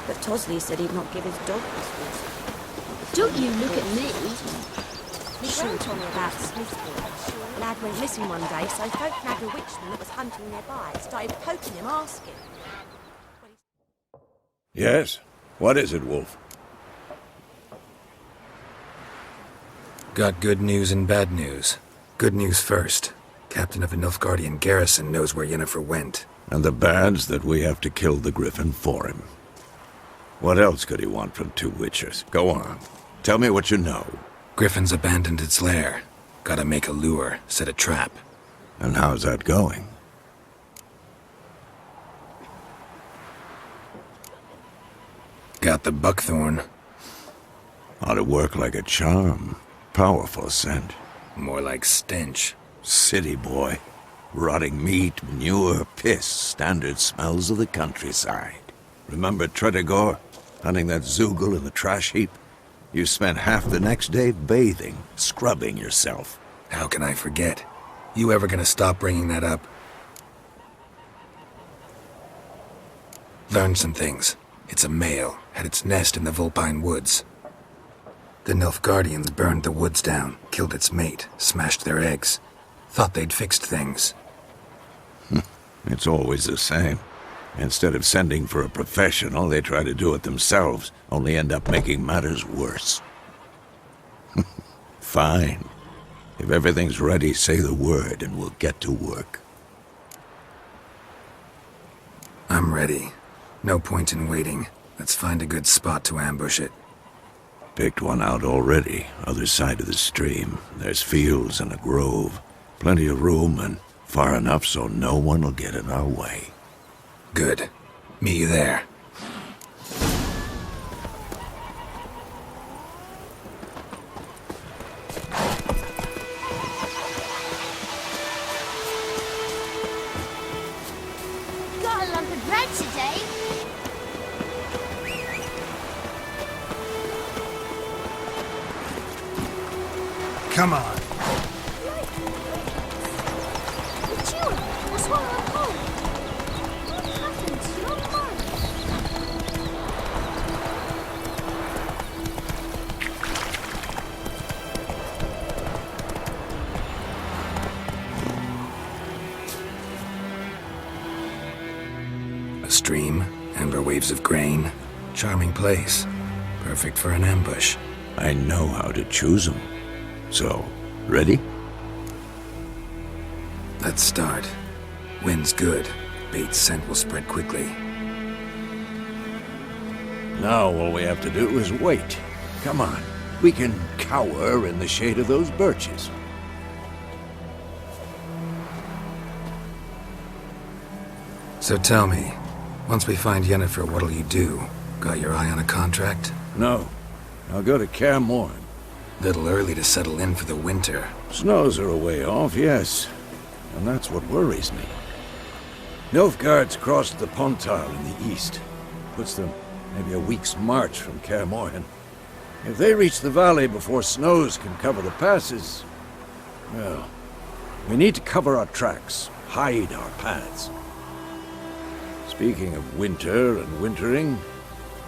But Tosley said he'd not give his dog this water. Don't you look at me. My friend told me about Smithfield. A lad went missing one day, so folk nagged a witchman that was hunting nearby. Started poking him, asking. Yes? What is it, Wolf? Got good news and bad news. Good news first. Captain of a Nilfgaardian garrison knows where Yennefer went. And the bad's that we have to kill the Griffin for him. What else could he want from two witchers? Go on. Tell me what you know. Griffin's abandoned its lair. Gotta make a lure, set a trap. And how's that going? Got the buckthorn. Ought to work like a charm. Powerful scent. More like stench. City boy. Rotting meat, manure, piss. Standard smells of the countryside. Remember Tretogor? Hunting that Zoogle in the trash heap? You spent half the next day bathing, scrubbing yourself. How can I forget? You ever gonna stop bringing that up? Learned some things. It's a male, had its nest in the Vulpine Woods. The Nilfgaardians burned the woods down, killed its mate, smashed their eggs. Thought they'd fixed things. It's always the same. Instead of sending for a professional, they try to do it themselves, only end up making matters worse. Fine. If everything's ready, say the word and we'll get to work. I'm ready. No point in waiting. Let's find a good spot to ambush it. Picked one out already, other side of the stream. There's fields and a grove. Plenty of room and far enough so no one will get in our way. Good. Meet you there. Got a lump of bread today. Come on. What's wrong with home? What happened to your mom? A stream, amber waves of grain. Charming place. Perfect for an ambush. I know how to choose them. So, ready? Let's start. Wind's good. Bait's scent will spread quickly. Now all we have to do is wait. Come on. We can cower in the shade of those birches. So tell me, once we find Yennefer, what'll you do? Got your eye on a contract? No. I'll go to Kaer Morhen. Little early to settle in for the winter. Snows are a way off, yes. And that's what worries me. Nilfgaard's crossed the Pontar in the east. Puts them maybe a week's march from Kaer Morhen. If they reach the valley before snows can cover the passes, well, we need to cover our tracks, hide our paths. Speaking of winter and wintering,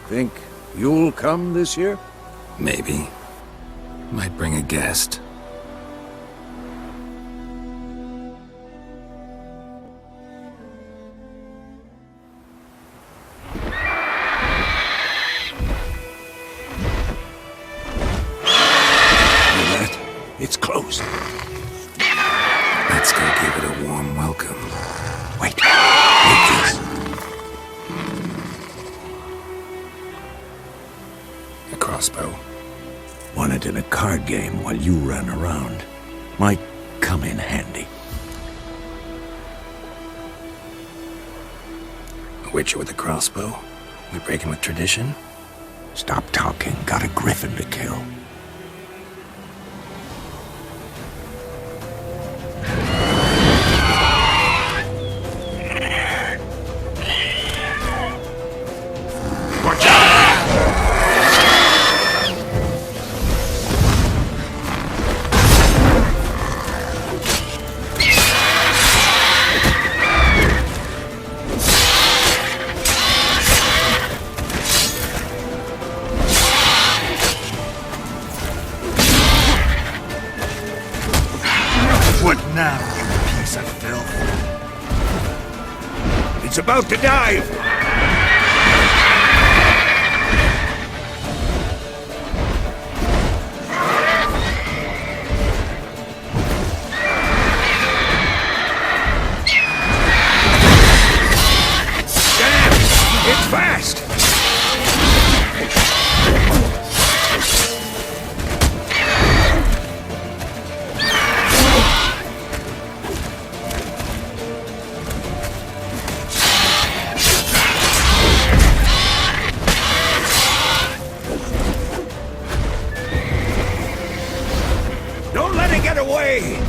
think you'll come this year? Maybe. Might bring a guest. It's close. Let's go give it a warm welcome. Wait. Take this. A crossbow. Won it in a card game while you ran around. Might come in handy. A witcher with a crossbow? We breaking with tradition? Stop talking. Got a griffin to kill. about to dive! Damn! It's fast! Don't let it get away!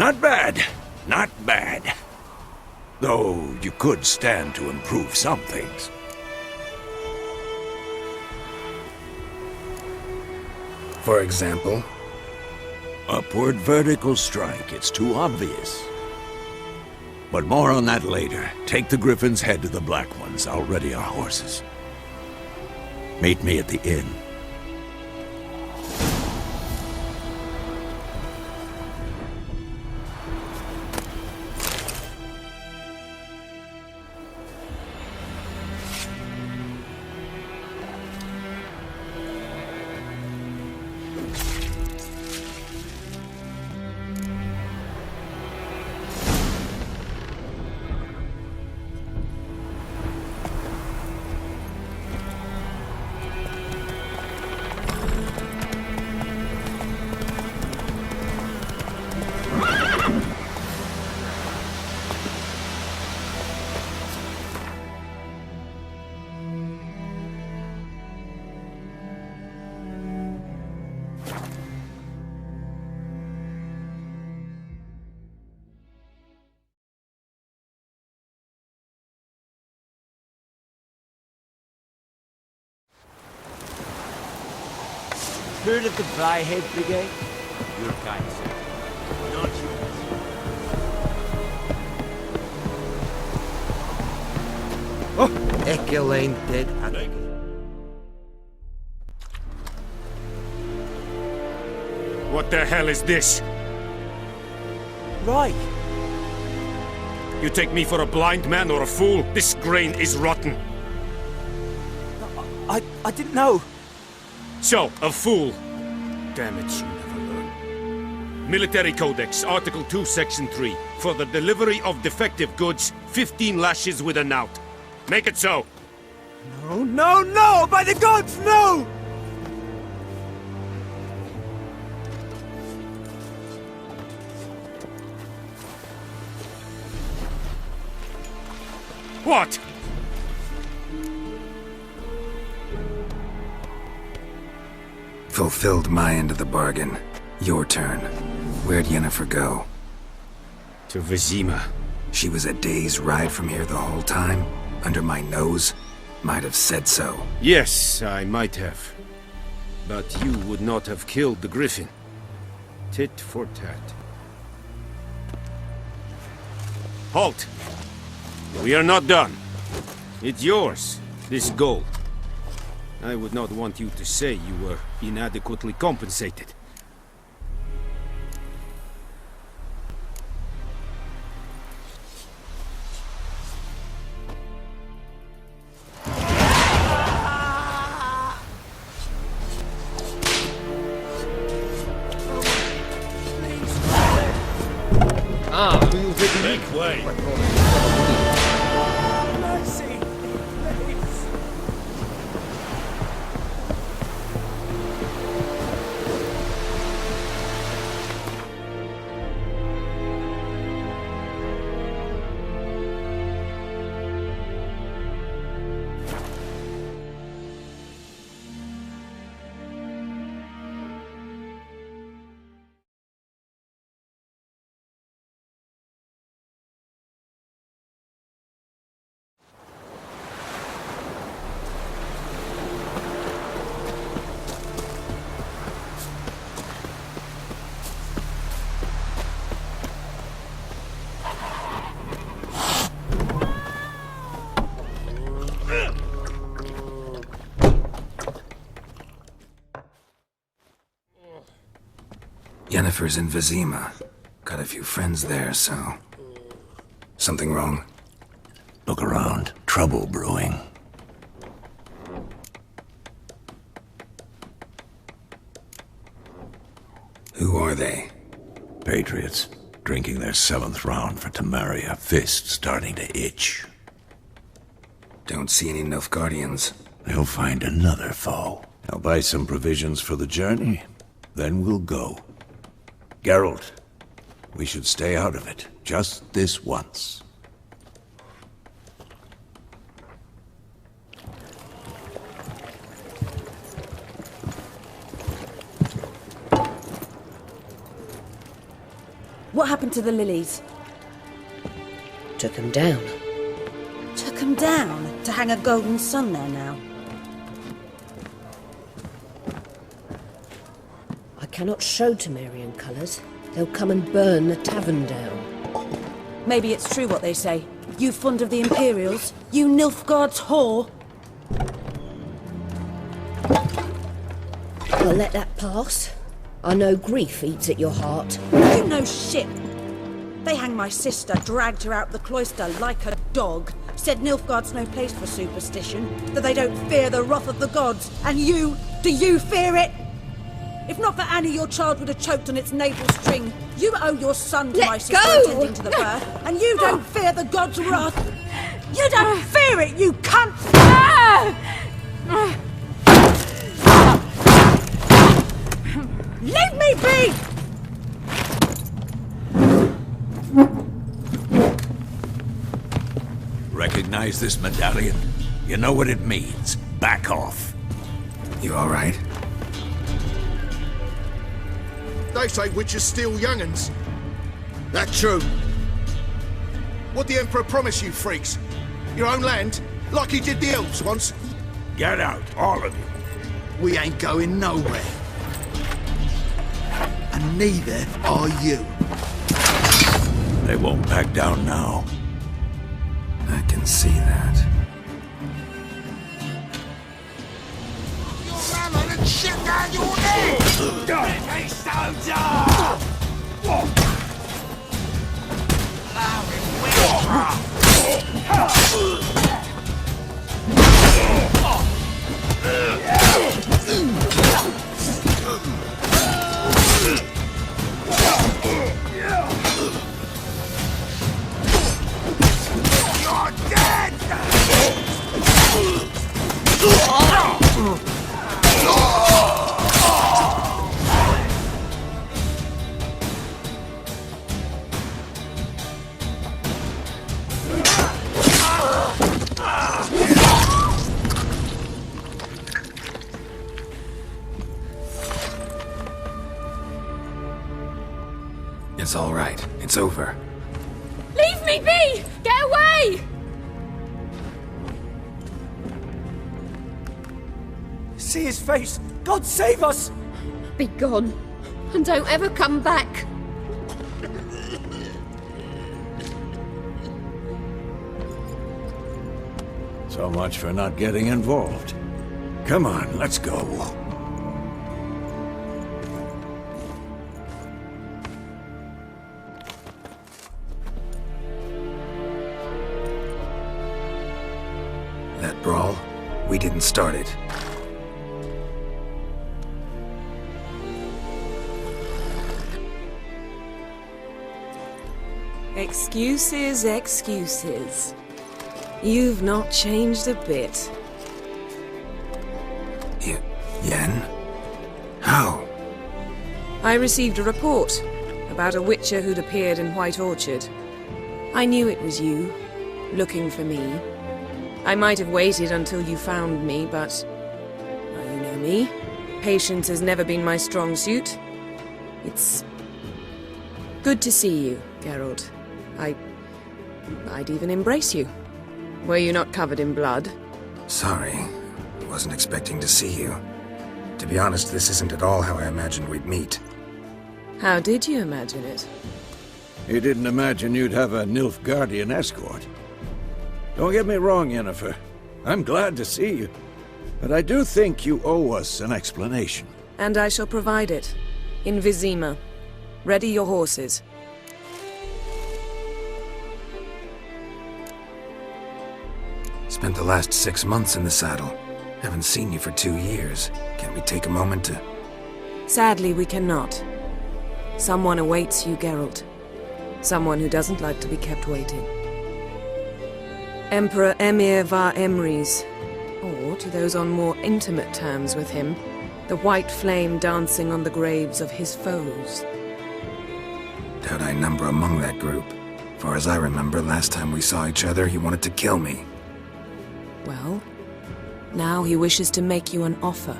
Not bad. Not bad. Though you could stand to improve some things. For example, Upward vertical strike. It's too obvious. But more on that later. Take the Griffin's head to the Black Ones. I'll ready our horses. Meet me at the inn. Heard of the Flyhead Brigade? Your kind, sir. Not yours. Oh, Echelane dead. What the hell is this? Right. You take me for a blind man or a fool? This grain is rotten. I didn't know. So, a fool. Damn it, you never learn. Military Codex, Article 2, Section 3. For the delivery of defective goods, 15 lashes with a knout. Make it so. No, no, no! By the gods, no! What? fulfilled my end of the bargain. Your turn. Where'd Yennefer go? To Vizima. She was a day's ride from here the whole time? Under my nose? Might have said so. Yes, I might have. But you would not have killed the griffin. Tit for tat. Halt! We are not done. It's yours, this gold. I would not want you to say you were inadequately compensated. Make way! Mercy! Please! Yennefer's in Vizima. Got a few friends there, so... Something wrong? Look around. Trouble brewing. Who are they? Patriots. Drinking their 7th round for Temeria. Fist starting to itch. Don't see any Nilfgaardians. They'll find another foe. I'll buy some provisions for the journey. Then we'll go. Geralt, we should stay out of it. Just this once. What happened to the lilies? Took him down. Took them down to hang a golden sun there now. I cannot show Temerian colours. They'll come and burn the tavern down. Maybe it's true what they say. You fond of the Imperials? You Nilfgaard's whore? I'll let that pass. I know grief eats at your heart. You know shit. They hanged my sister, dragged her out the cloister like a dog. Said Nilfgaard's no place for superstition, that they don't fear the wrath of the gods. And you, do you fear it? If not for Annie, your child would have choked on its navel string. You owe your son to Let my sister go! attending to the birth, and you don't fear the gods' wrath. You don't fear it, you cunt! Leave me be! Recognize this medallion? You know what it means. Back off. You alright? They say witches steal young'uns. That true? What the Emperor promise you, freaks? Your own land? Like he did the elves once? Get out, all of you. We ain't going nowhere. And neither are you. They won't back down now. I can see that. It's all right. It's over. Leave me be! Get away! See his face! God save us! Be gone, and don't ever come back. So much for not getting involved. Come on, let's go. That brawl, we didn't start it. Excuses, excuses. You've not changed a bit. Yen? How? I received a report about a witcher who'd appeared in White Orchard. I knew it was you, looking for me. I might have waited until you found me, but... well, you know me. Patience has never been my strong suit. It's... good to see you, Geralt. I'd even embrace you. Were you not covered in blood? Sorry. Wasn't expecting to see you. To be honest, this isn't at all how I imagined we'd meet. How did you imagine it? You didn't imagine you'd have a Nilfgaardian escort. Don't get me wrong, Yennefer. I'm glad to see you. But I do think you owe us an explanation. And I shall provide it. In Vizima. Ready your horses. Spent the last 6 months in the saddle. Haven't seen you for 2 years. Can't we take a moment to... Sadly, we cannot. Someone awaits you, Geralt. Someone who doesn't like to be kept waiting. Emperor Emir var Emrys. Or, to those on more intimate terms with him, the white flame dancing on the graves of his foes. Doubt I number among that group. Far as I remember, last time we saw each other, he wanted to kill me. Well, now he wishes to make you an offer.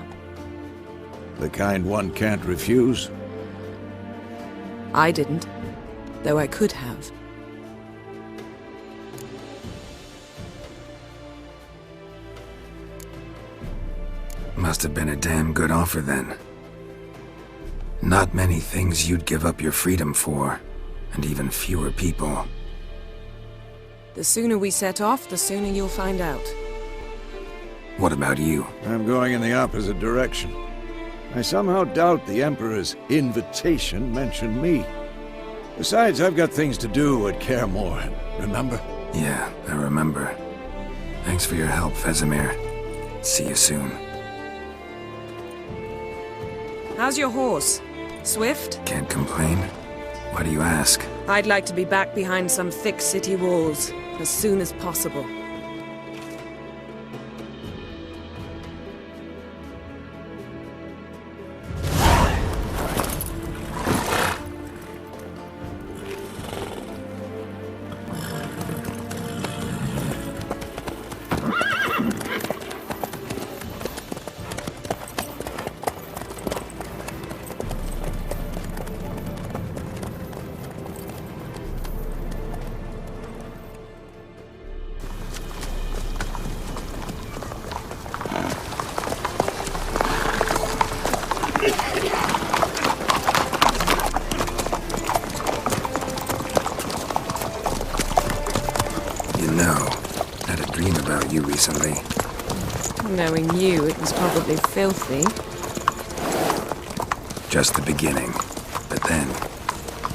The kind one can't refuse. I didn't, though I could have. Must have been a damn good offer then. Not many things you'd give up your freedom for, and even fewer people. The sooner we set off, the sooner you'll find out. What about you? I'm going in the opposite direction. I somehow doubt the Emperor's invitation mentioned me. Besides, I've got things to do at Kaer Morhen, remember? Yeah, I remember. Thanks for your help, Vesemir. See you soon. How's your horse? Swift? Can't complain. Why do you ask? I'd like to be back behind some thick city walls, as soon as possible. You recently. Knowing you, it was probably filthy. Just the beginning. But then...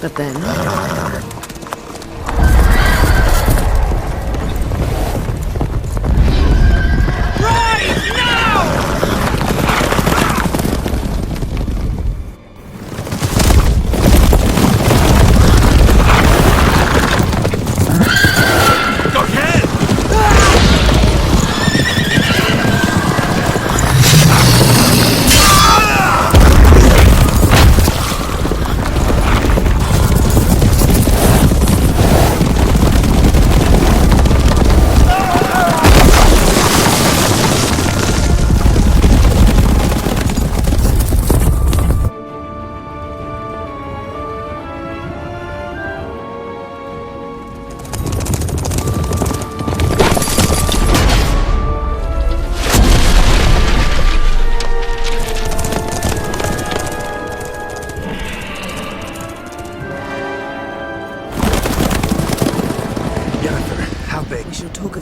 But then...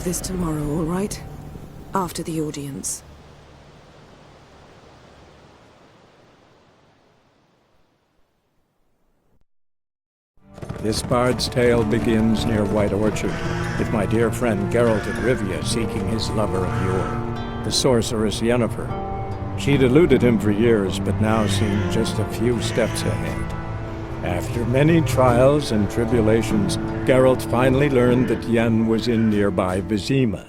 this tomorrow, all right? After the audience. This bard's tale begins near White Orchard, with my dear friend Geralt of Rivia seeking his lover of yore, the sorceress Yennefer. She'd eluded him for years, but now seemed just a few steps ahead. After many trials and tribulations, Geralt finally learned that Yen was in nearby Vizima.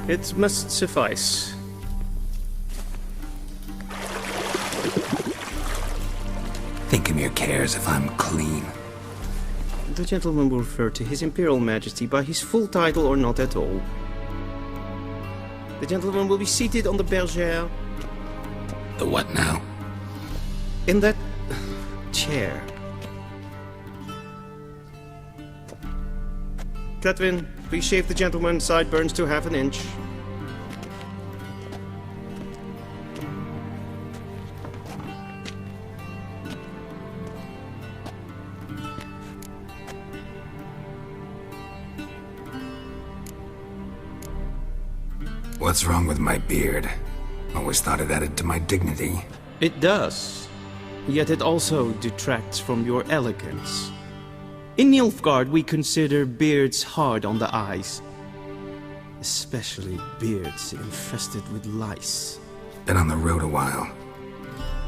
It must suffice. Thinking cares if I'm clean. The gentleman will refer to His Imperial Majesty by his full title or not at all. The gentleman will be seated on the bergère. The what now? In that chair. Cletwin, please shave the gentleman's sideburns to half an inch. What's wrong with my beard? Always thought it added to my dignity. It does. Yet it also detracts from your elegance. In Nilfgaard, we consider beards hard on the eyes. Especially beards infested with lice. Been on the road a while.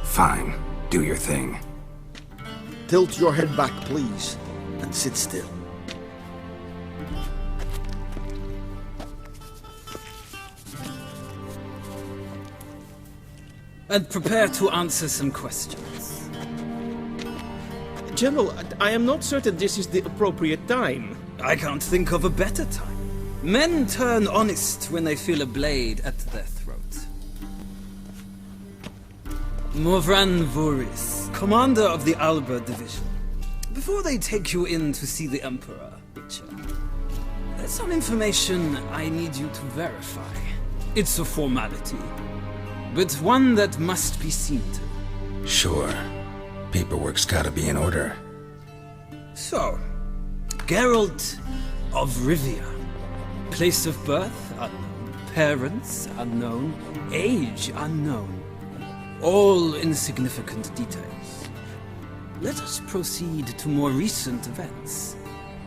Fine, do your thing. Tilt your head back, please, and sit still. And prepare to answer some questions. General, I am not certain this is the appropriate time. I can't think of a better time. Men turn honest when they feel a blade at their throat. Morvran Voris, commander of the Alba Division. Before they take you in to see the Emperor, Witcher, there's some information I need you to verify. It's a formality, but one that must be seen to. Sure. Paperwork's gotta be in order. So, Geralt of Rivia. Place of birth unknown. Parents unknown. Age unknown. All insignificant details. Let us proceed to more recent events.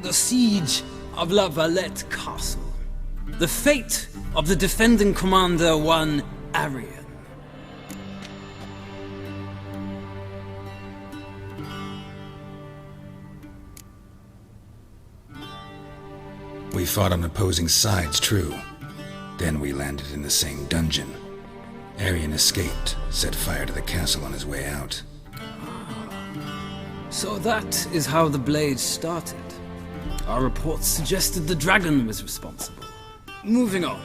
The siege of La Valette Castle. The fate of the defending commander, one Arian. We fought on opposing sides, true. Then we landed in the same dungeon. Arian escaped, set fire to the castle on his way out. So that is how the blade started. Our reports suggested the dragon was responsible. Moving on.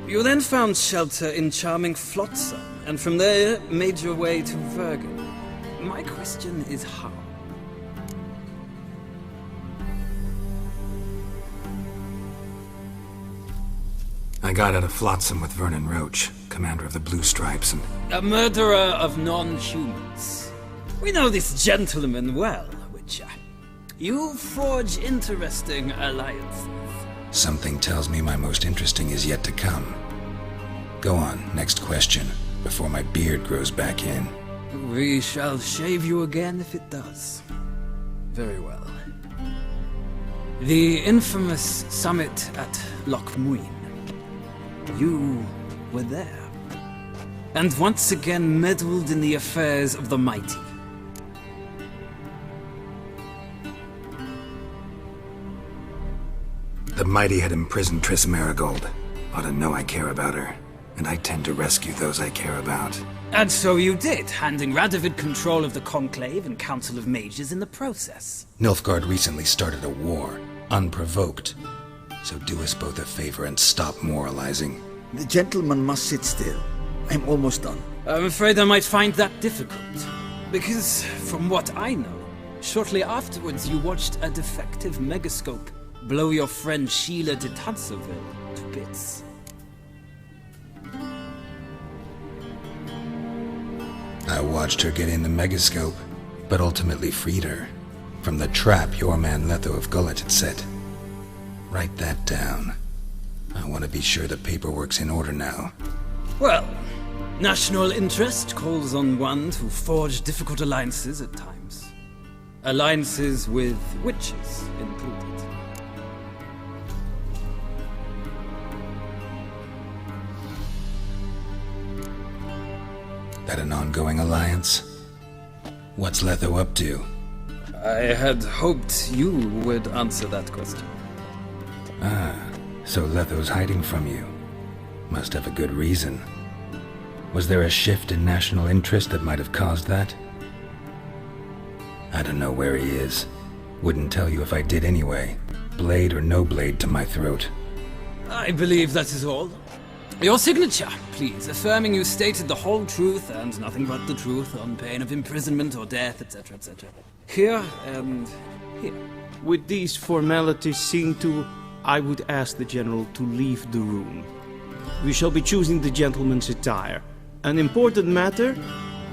You then found shelter in charming Flotsam, and from there made your way to Vergen. My question is how? I got out of Flotsam with Vernon Roach, commander of the Blue Stripes, and... A murderer of non-humans. We know this gentleman well, Witcher. You forge interesting alliances. Something tells me my most interesting is yet to come. Go on, next question, before my beard grows back in. We shall shave you again if it does. Very well. The infamous summit at Loch Muin. You were there. And once again meddled in the affairs of the mighty. The mighty had imprisoned Triss Marigold. Ought to know I care about her, and I tend to rescue those I care about. And so you did, handing Radovid control of the Conclave and Council of Mages in the process. Nilfgaard recently started a war, unprovoked. So do us both a favor and stop moralizing. The gentleman must sit still. I'm almost done. I'm afraid I might find that difficult. Because, from what I know, shortly afterwards you watched a defective megascope blow your friend Sheila de Tanserville to bits. I watched her get in the megascope, but ultimately freed her from the trap your man Letho of Gullet had set. Write that down. I want to be sure the paperwork's in order now. Well, national interest calls on one to forge difficult alliances at times. Alliances with witches included. That an ongoing alliance? What's Letho up to? I had hoped you would answer that question. Ah, so Letho's hiding from you. Must have a good reason. Was there a shift in national interest that might have caused that? I don't know where he is. Wouldn't tell you if I did anyway. Blade or no blade to my throat. I believe that is all. Your signature, please, affirming you stated the whole truth and nothing but the truth on pain of imprisonment or death, etc., etc. Here and here. With these formalities seen to, I would ask the General to leave the room. We shall be choosing the gentleman's attire. An important matter,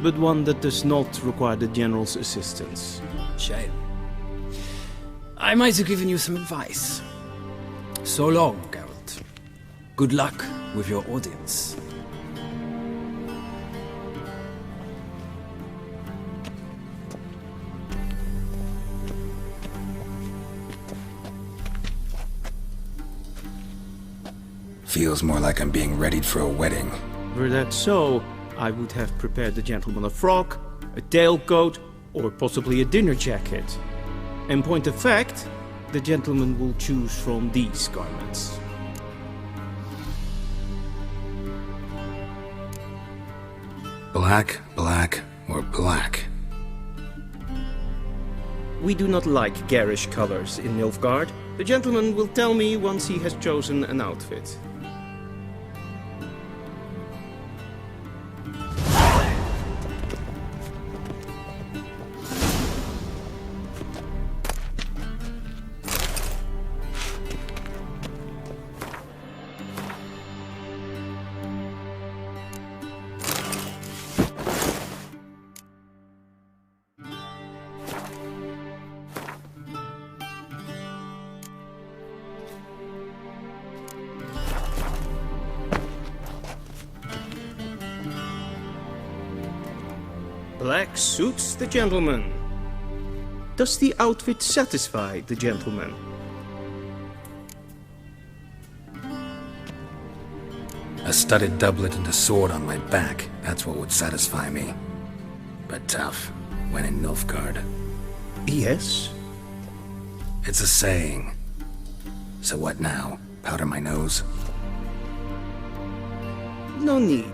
but one that does not require the General's assistance. Shame. I might have given you some advice. So long, Geralt. Good luck with your audience. Feels more like I'm being readied for a wedding. Were that so, I would have prepared the gentleman a frock, a tailcoat, or possibly a dinner jacket. In point of fact, the gentleman will choose from these garments. Black, black, or black? We do not like garish colors in Nilfgaard. The gentleman will tell me once he has chosen an outfit. Black suits the gentleman. Does the outfit satisfy the gentleman? A studded doublet and a sword on my back, that's what would satisfy me. But tough, when in Nilfgaard. Yes? It's a saying. So what now? Powder my nose? No need.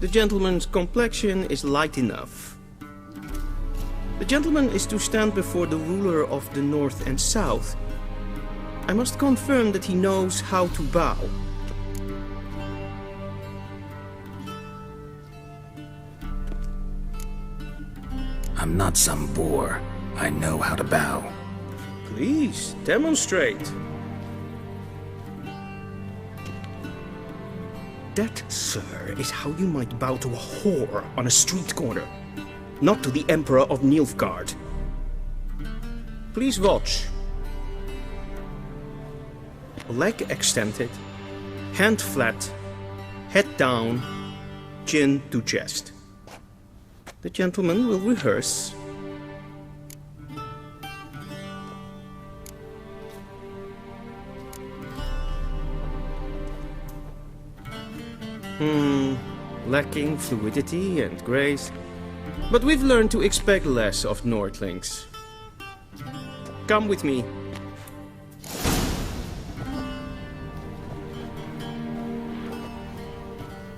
The gentleman's complexion is light enough. The gentleman is to stand before the ruler of the North and South. I must confirm that he knows how to bow. I'm not some boor. I know how to bow. Please, demonstrate. That, sir, is how you might bow to a whore on a street corner, not to the Emperor of Nilfgaard. Please watch. Leg extended, hand flat, head down, chin to chest. The gentleman will rehearse. Lacking fluidity and grace. But we've learned to expect less of Nordlings. Come with me.